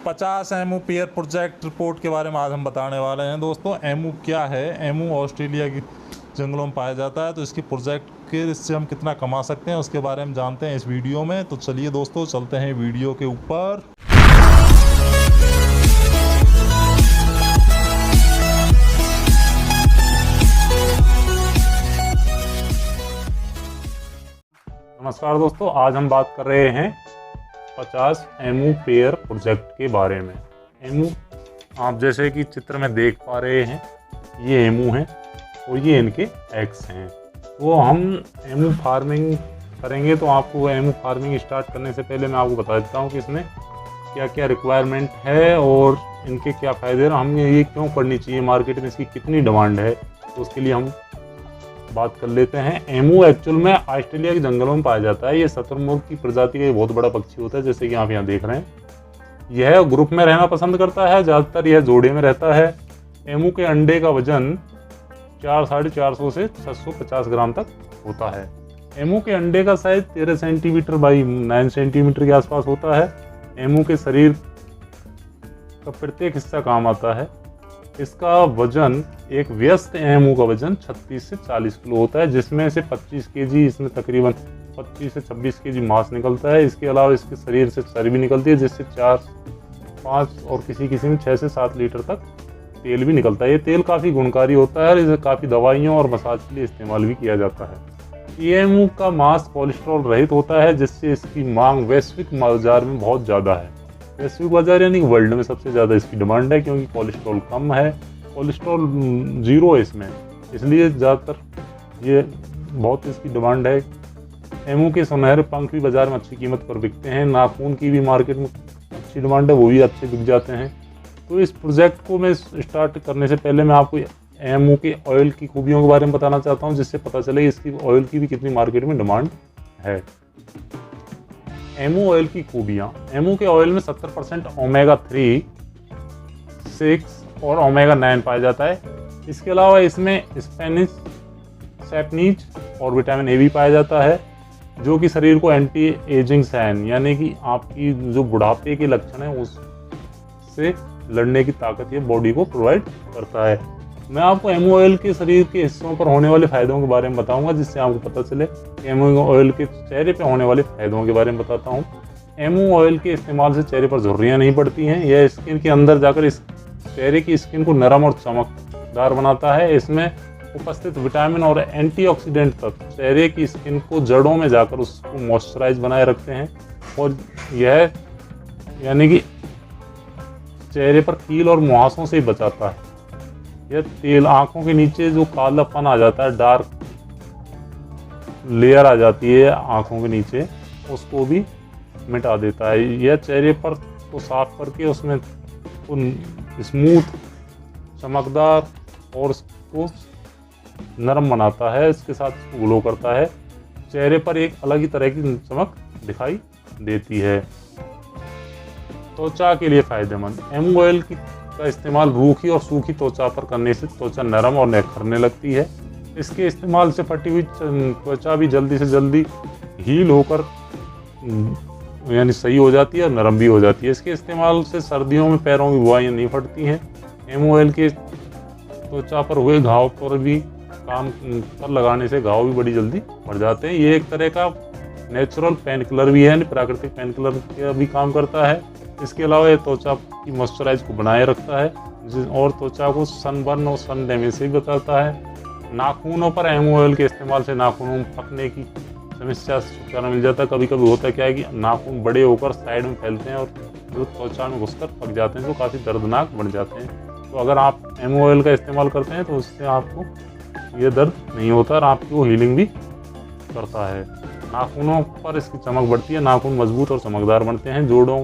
50 emu pair project report के बारे में आज हम बताने वाले हैं। दोस्तों, एमू क्या है? एमू ऑस्ट्रेलिया की जंगलों में पाया जाता है। तो इसकी प्रोजेक्ट के इससे हम कितना कमा सकते हैं उसके बारे में जानते हैं इस वीडियो में। तो चलिए दोस्तों, चलते हैं वीडियो के ऊपर। नमस्कार दोस्तों, आज हम बात कर रहे हैं 50 एमू पेयर प्रोजेक्ट के बारे में। एमू आप जैसे कि चित्र में देख पा रहे हैं, ये एमू हैं और ये इनके एग्स हैं। तो हम एमू फार्मिंग करेंगे। तो आपको एमू फार्मिंग स्टार्ट करने से पहले मैं आपको बता देता हूँ कि इसमें क्या क्या रिक्वायरमेंट है और इनके क्या फ़ायदे हैं, हमें ये क्यों करनी चाहिए, मार्केट में इसकी कितनी डिमांड है। तो उसके लिए हम बात कर लेते हैं। एमू एक्चुअल में ऑस्ट्रेलिया के जंगलों में पाया जाता है। ये शतुरमुर्ग की प्रजाति का बहुत बड़ा पक्षी होता है, जैसे कि आप यहाँ देख रहे हैं। यह ग्रुप में रहना पसंद करता है, ज़्यादातर यह जोड़े में रहता है। एमू के अंडे का वजन 450 से 650 ग्राम तक होता है। एमू के अंडे का साइज 13 सेंटीमीटर बाई 9 सेंटीमीटर के आसपास होता है। एमू के शरीर का प्रत्येक हिस्सा काम आता है। इसका वजन, एक व्यस्त एमू का वजन 36 से 40 किलो होता है, जिसमें से 25 केजी इसमें तकरीबन 25 से 26 केजी मांस निकलता है। इसके अलावा इसके शरीर से चर्बी निकलती है, जिससे 4-5 और किसी किसी में 6 से 7 लीटर तक तेल भी निकलता है। ये तेल काफ़ी गुणकारी होता है और इसे काफ़ी दवाइयों और मसाज के लिए इस्तेमाल भी किया जाता है। एमू का मांस कोलेस्ट्रॉल रहित होता है, जिससे इसकी मांग वैश्विक बाजार में बहुत ज़्यादा है। वैश्विक बाजार यानी कि वर्ल्ड में सबसे ज़्यादा इसकी डिमांड है, क्योंकि कोलेस्ट्रॉल कम है, कोलेस्ट्रॉल 0 है इसमें, इसलिए ज़्यादातर ये बहुत इसकी डिमांड है। एमू के सुनहरे पंख भी बाज़ार में अच्छी कीमत पर बिकते हैं। नाखून की भी मार्केट में अच्छी डिमांड है, वो भी अच्छे बिक जाते हैं। तो इस प्रोजेक्ट को मैं स्टार्ट करने से पहले मैं आपको एमू के ऑयल की खूबियों के बारे में बताना चाहता हूँ, जिससे पता चले इसकी ऑयल की भी कितनी मार्केट में डिमांड है। एमू ऑयल की खूबियाँ। एमू के ऑयल में 70% ओमेगा 3, 6 और ओमेगा 9 पाया जाता है। इसके अलावा इसमें स्पेनिश, सैपनीज और विटामिन ए भी पाया जाता है, जो कि शरीर को एंटी एजिंग साइन यानी कि आपकी जो बुढ़ापे के लक्षण है उससे लड़ने की ताकत ये बॉडी को प्रोवाइड करता है। मैं आपको एमू ऑयल के शरीर के हिस्सों पर होने वाले फायदों के बारे में बताऊंगा, जिससे आपको पता चले। एमू ऑयल के चेहरे पे होने वाले फायदों के बारे में बताता हूँ। एमू ऑयल के इस्तेमाल से चेहरे पर झुर्रियाँ नहीं पड़ती हैं। यह स्किन के अंदर जाकर इस चेहरे की स्किन को नरम और चमकदार बनाता है। इसमें उपस्थित विटामिन और एंटीऑक्सीडेंट तत्व चेहरे की स्किन को जड़ों में जाकर उसको मॉइस्चराइज बनाए रखते हैं, और यह यानी कि चेहरे पर कील और मुहासों से बचाता है। यह तेल आंखों के नीचे जो कालापन आ जाता है, डार्क लेयर आ जाती है आंखों के नीचे, उसको भी मिटा देता है। यह चेहरे पर को साफ करके उसमें स्मूथ, चमकदार और उसको नरम बनाता है। इसके साथ इसको ग्लो करता है। चेहरे पर एक अलग ही तरह की चमक दिखाई देती है। त्वचा के लिए फायदेमंद। एमू ऑयल का इस्तेमाल रूखी और सूखी त्वचा पर करने से त्वचा नरम और निखरने लगती है। इसके इस्तेमाल से फटी हुई त्वचा भी जल्दी से जल्दी हील होकर यानी सही हो जाती है और नरम भी हो जाती है। इसके इस्तेमाल से सर्दियों में पैरों की बुआइयाँ नहीं फटती हैं। एमू ऑयल के त्वचा पर हुए घाव पर भी काम पर लगाने से घाव भी बड़ी जल्दी बढ़ जाते हैं। ये एक तरह का नेचुरल पेन किलर भी है, प्राकृतिक पेन किलर का भी काम करता है। इसके अलावा ये त्वचा की मॉइस्चराइज को बनाए रखता है और त्वचा को सनबर्न और सन डैमेज से भी बचाता है। नाखूनों पर एमू ऑयल के इस्तेमाल से नाखूनों में पकने की समस्या से छुटकारा मिल जाता है। कभी कभी होता क्या है कि नाखून बड़े होकर साइड में फैलते हैं और जो त्वचा में घुसकर पक जाते हैं, जो काफ़ी दर्दनाक बन जाते हैं। तो अगर आप एमू ऑयल का इस्तेमाल करते हैं तो उससे आपको ये दर्द नहीं होता और आपकी वो हीलिंग भी करता है। नाखूनों पर इसकी चमक बढ़ती है, नाखून मजबूत और चमकदार बनते हैं। जोड़ों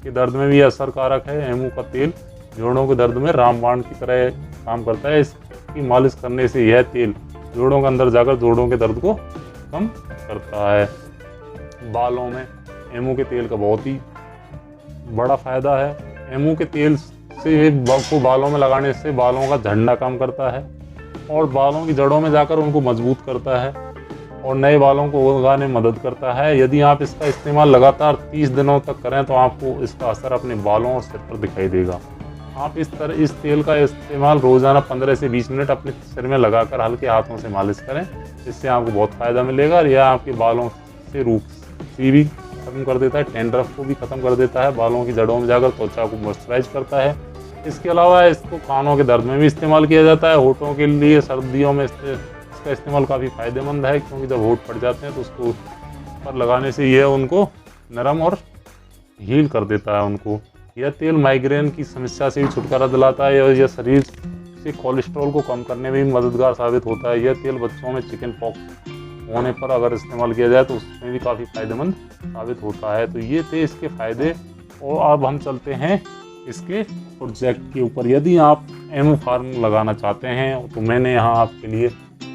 के दर्द में भी असरकारक है। एमू का तेल जोड़ों के दर्द में रामबाण की तरह काम करता है। इसकी मालिश करने से यह तेल जोड़ों के अंदर जाकर जोड़ों के दर्द को कम करता है। बालों में एमू के तेल का बहुत ही बड़ा फायदा है। एमू के तेल से को बालों में लगाने से बालों का झड़ना कम करता है और बालों की जड़ों में जाकर उनको मजबूत करता है। और नए बालों को उगाने में मदद करता है। यदि आप इसका इस्तेमाल लगातार 30 दिनों तक करें तो आपको इसका असर अपने बालों और सिर पर दिखाई देगा। आप इस तेल का इस्तेमाल रोज़ाना 15 से 20 मिनट अपने सिर में लगाकर हल्के हाथों से मालिश करें। इससे आपको बहुत फ़ायदा मिलेगा। और यह आपके बालों से रूसी भी खत्म कर देता है, डैंड्रफ को भी ख़त्म कर देता है, बालों की जड़ों में जाकर त्वचा को मॉइस्चराइज करता है। इसके अलावा इसको कानों के दर्द में भी इस्तेमाल किया जाता है। होठों के लिए सर्दियों में इसका इस्तेमाल काफ़ी फ़ायदेमंद है, क्योंकि जब होठ फट जाते हैं तो उसको पर लगाने से यह उनको नरम और हील कर देता है उनको। यह तेल माइग्रेन की समस्या से भी छुटकारा दिलाता है और यह शरीर से कोलेस्ट्रॉल को कम करने में भी मददगार साबित होता है। यह तेल बच्चों में चिकन पॉक्स होने पर अगर इस्तेमाल किया जाए तो उसमें भी काफ़ी फ़ायदेमंद साबित होता है। तो ये थे इसके फ़ायदे। और अब हम चलते हैं इसके प्रोजेक्ट के ऊपर। यदि आप एमू फार्म लगाना चाहते हैं तो मैंने यहाँ आपके लिए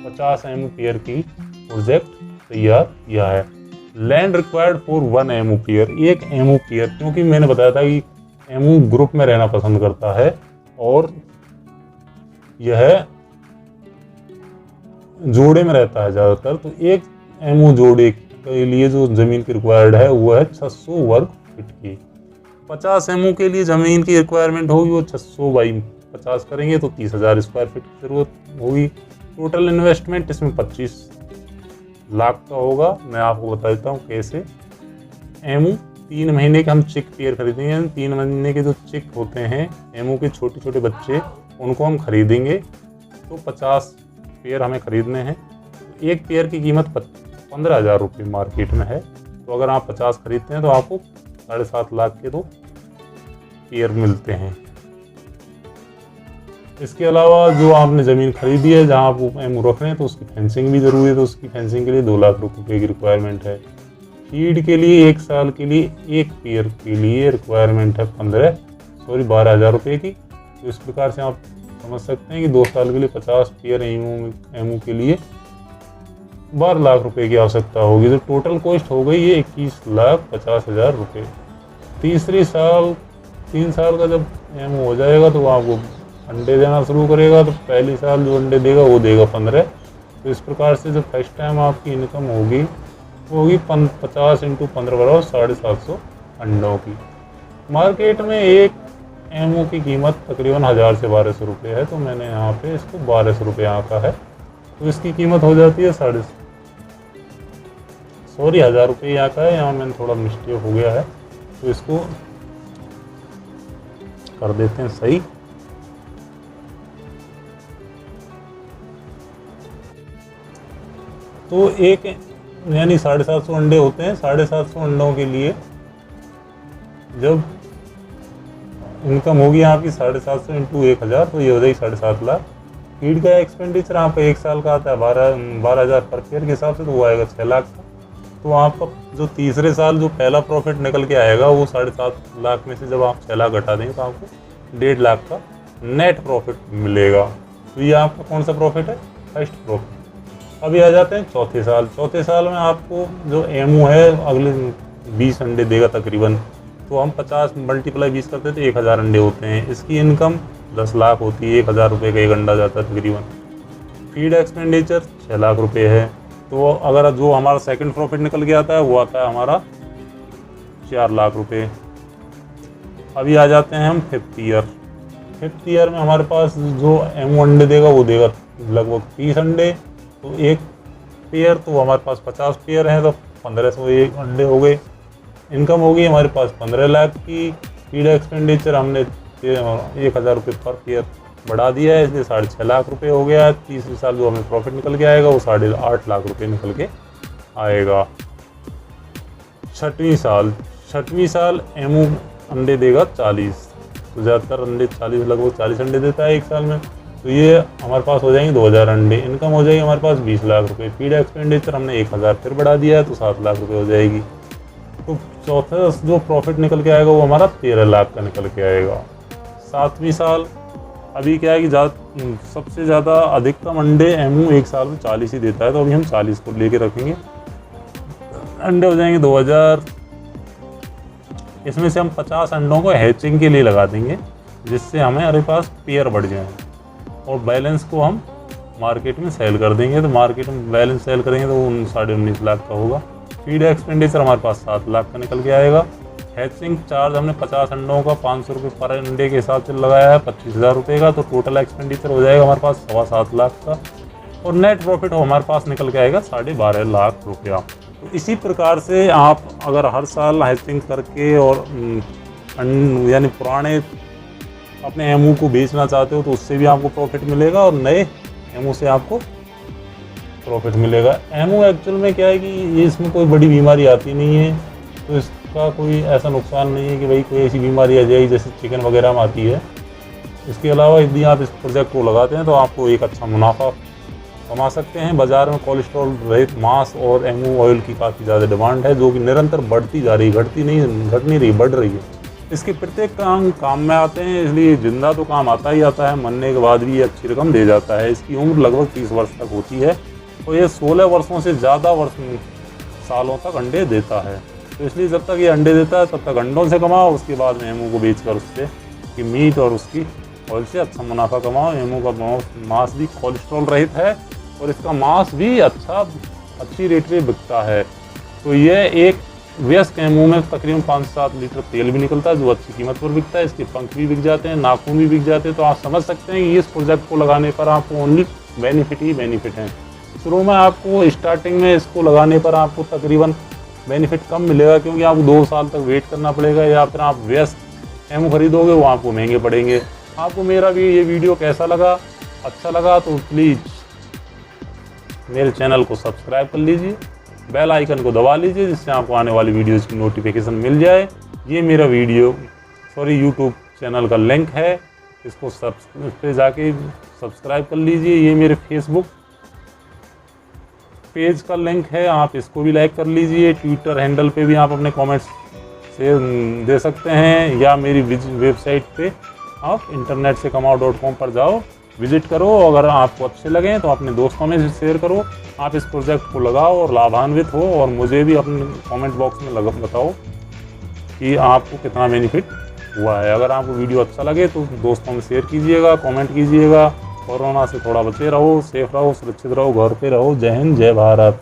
50 एमू पेयर की प्रोजेक्ट तैयार किया है। Land required for 1 emu pair, एक एमू पेयर, क्योंकि मैंने बताया था कि एमू ग्रुप में रहना पसंद करता है और यह जोड़े में रहता है ज़्यादातर। तो एक एमू जोड़े के लिए जो ज़मीन की रिक्वायर्ड है वो है 600 वर्ग फीट की। 50 एमू के लिए ज़मीन की रिक्वायरमेंट होगी वो 600 बाई 50 करेंगे तो 30,000 स्क्वायर फीट की ज़रूरत होगी। टोटल इन्वेस्टमेंट इसमें 25 लाख का होगा। मैं आपको बता देता हूँ कैसे। एमू 3 महीने के हम चिक पेयर खरीदेंगे। 3 महीने के जो चिक होते हैं एमू के छोटे छोटे बच्चे, उनको हम खरीदेंगे। तो 50 पेयर हमें खरीदने हैं। एक पेयर की कीमत 15,000 रुपये मार्केट में है। तो अगर आप 50 खरीदते हैं तो आपको 7.5 लाख के 2 पेयर मिलते हैं। इसके अलावा जो आपने ज़मीन खरीदी है जहाँ आप एमू रख रहे हैं तो उसकी फेंसिंग भी ज़रूरी है। तो उसकी फेंसिंग के लिए 2 लाख रुपये की रिक्वायरमेंट है। फीड के लिए 1 साल के लिए एक पेयर के लिए रिक्वायरमेंट है 12,000 रुपये की। तो इस प्रकार से आप समझ सकते हैं कि 2 साल के लिए 50 पेयर एमू के लिए 12 लाख रुपए की आवश्यकता होगी। तो टोटल कॉस्ट हो गई है 21,50,000 रुपये। 3 साल का जब एमू हो जाएगा तो आपको अंडे देना शुरू करेगा। तो पहली साल जो अंडे देगा वो देगा 15। तो इस प्रकार से जब फर्स्ट टाइम आपकी इनकम होगी वो होगी 50 × 15 बराबर 750 अंडों की। मार्केट में एक एमओ की कीमत तकरीबन 1000 से 1200 रुपये है। तो मैंने यहाँ पे इसको 1200 रुपये आंका है। तो इसकी कीमत हो जाती है 1000 रुपये आंका है। यहाँ मैंने थोड़ा मिस्टेक हो गया है तो इसको कर देते हैं सही। तो एक यानी 750 अंडे होते हैं। 750 अंडों के लिए जब इनकम होगी आपकी 750 × 1000 तो ये हो जाएगी 7.5 लाख। फीड का एक्सपेंडिचर आपका 1 साल का आता है 12,000 पर पेयर के हिसाब से, तो वो आएगा 6 लाख का। तो आपका जो तीसरे साल जो पहला प्रॉफिट निकल के आएगा वो 7.5 लाख में से जब आप 6 लाख घटा देंगे तो आपको 1.5 लाख का नेट प्रॉफिट मिलेगा। तो ये आपका कौन सा प्रॉफिट है? First profit. अभी आ जाते हैं चौथे साल। चौथे साल में आपको जो एमओ है अगले 20 अंडे देगा तकरीबन। तो हम 50 × 20 करते तो 1000 अंडे होते हैं। इसकी इनकम 10 लाख होती है। 1000 रुपये का एक अंडा जाता है तकरीबन। फीड एक्सपेंडिचर 6 लाख रुपये है। तो अगर जो हमारा सेकंड प्रॉफिट निकल के आता है वो आता है हमारा 4 लाख रुपये। अभी आ जाते हैं हम 5th ईयर। 5th ईयर में हमारे पास जो एमओ अंडे देगा वो देगा लगभग 30 अंडे। तो एक पेयर, तो हमारे पास 50 पेयर हैं तो 1501 अंडे हो गए। इनकम होगी हमारे पास 15 लाख की। फीड एक्सपेंडिचर हमने 1000 रुपये पर पेयर बढ़ा दिया है, इसलिए 6.5 लाख रुपये हो गया है। तीसरे साल जो हमें प्रॉफिट निकल के आएगा वो 8.5 लाख रुपये निकल के आएगा। छठवीं साल एमओ अंडे देगा 40। तो ज़्यादातर अंडे 40, लगभग 40 अंडे देता है एक साल में। तो ये हमारे पास हो जाएंगे 2000 अंडे। इनकम हो जाएगी हमारे पास 20 लाख रुपये। फीड एक्सपेंडिचर हमने 1000 फिर बढ़ा दिया है तो 7 लाख रुपये हो जाएगी। तो चौथा जो प्रॉफिट निकल के आएगा वो हमारा 13 लाख का निकल के आएगा। 7वीं साल अभी क्या है कि सबसे ज़्यादा अधिकतम अंडे एमओ एक साल में 40 ही देता है। तो अभी हम 40 को लेके रखेंगे। अंडे हो जाएंगे 2000। इसमें से हम 50 अंडों को हैचिंग के लिए लगा देंगे जिससे हमें हमारे पास पेयर बढ़ जाए और बैलेंस को हम मार्केट में सेल कर देंगे। तो मार्केट में बैलेंस सेल करेंगे तो वो 19.5 लाख का होगा। फीड एक्सपेंडिचर हमारे पास 7 लाख का निकल के आएगा। हैचिंग चार्ज हमने 50 अंडों का 500 रुपये पर अंडे के हिसाब से लगाया है, 25,000 रुपये का। तो टोटल एक्सपेंडिचर हो जाएगा हमारे पास 7.25 लाख का। और नेट प्रॉफिट हमारे पास निकल के आएगा 12.5 लाख रुपया। तो इसी प्रकार से आप अगर हर साल हैचिंग करके और यानी पुराने अपने एमू को बेचना चाहते हो तो उससे भी आपको प्रॉफिट मिलेगा और नए एमू से आपको प्रॉफिट मिलेगा। एमू एक्चुअल में क्या है कि ये इसमें कोई बड़ी बीमारी आती नहीं है, तो इसका कोई ऐसा नुकसान नहीं है कि भाई कोई ऐसी बीमारी आ जाएगी जैसे चिकन वगैरह में आती है। इसके अलावा यदि आप इस प्रोजेक्ट को लगाते हैं तो आपको एक अच्छा मुनाफा कमा सकते हैं। बाज़ार में कोलेस्ट्रॉल रहित मांस और एमू ऑयल की काफ़ी ज़्यादा डिमांड है, जो कि निरंतर बढ़ती जा रही है, घट नहीं रही, बढ़ रही है। इसके प्रत्येक काम में आते हैं, इसलिए जिंदा तो काम आता ही आता है, मरने के बाद भी ये अच्छी रकम दे जाता है। इसकी उम्र लगभग 30 वर्ष तक होती है और ये 16 वर्षों से ज़्यादा सालों तक अंडे देता है। तो इसलिए जब तक ये अंडे देता है तब तक अंडों से कमाओ, उसके बाद में एमू को बेचकर उससे कि मीट और उसकी ऑयल से अच्छा मुनाफा कमाओ। एमू का मांस भी कोलेस्ट्रॉल रहित है और इसका मांस भी अच्छी रेट पे बिकता है। तो ये एक वयस्क एमू में तकरीबन 5 से 7 लीटर तेल भी निकलता है, जो अच्छी कीमत पर बिकता है। इसके पंख भी बिक जाते हैं, नाखून भी बिक जाते हैं। तो आप समझ सकते हैं कि इस प्रोजेक्ट को लगाने पर आपको ओनली बेनिफिट ही बेनिफिट है। शुरू में आपको स्टार्टिंग में इसको लगाने पर आपको तकरीबन बेनिफिट कम मिलेगा, क्योंकि आपको 2 साल तक वेट करना पड़ेगा, या फिर आप वयस्क एमू खरीदोगे वो आपको महंगे पड़ेंगे। आपको मेरा भी ये वीडियो कैसा लगा, अच्छा लगा तो प्लीज़ मेरे चैनल को सब्सक्राइब कर लीजिए, बेल आइकन को दबा लीजिए, जिससे आपको आने वाली वीडियोज़ की नोटिफिकेशन मिल जाए। ये मेरा यूट्यूब चैनल का लिंक है, इसको इस पे जाके सब्सक्राइब कर लीजिए। ये मेरे फेसबुक पेज का लिंक है, आप इसको भी लाइक कर लीजिए। ट्विटर हैंडल पे भी आप अपने कमेंट्स से दे सकते हैं, या मेरी वेबसाइट पे आप internetsekamaao.com पर जाओ, विजिट करो। अगर आपको अच्छे लगें तो अपने दोस्तों में शेयर करो। आप इस प्रोजेक्ट को लगाओ और लाभान्वित हो, और मुझे भी अपने कमेंट बॉक्स में बताओ कि आपको कितना बेनिफिट हुआ है। अगर आपको वीडियो अच्छा लगे तो दोस्तों में शेयर कीजिएगा, कमेंट कीजिएगा। कोरोना से थोड़ा बचे रहो, सेफ रहो, सुरक्षित रहो, घर पे रहो। जय हिंद, जय भारत।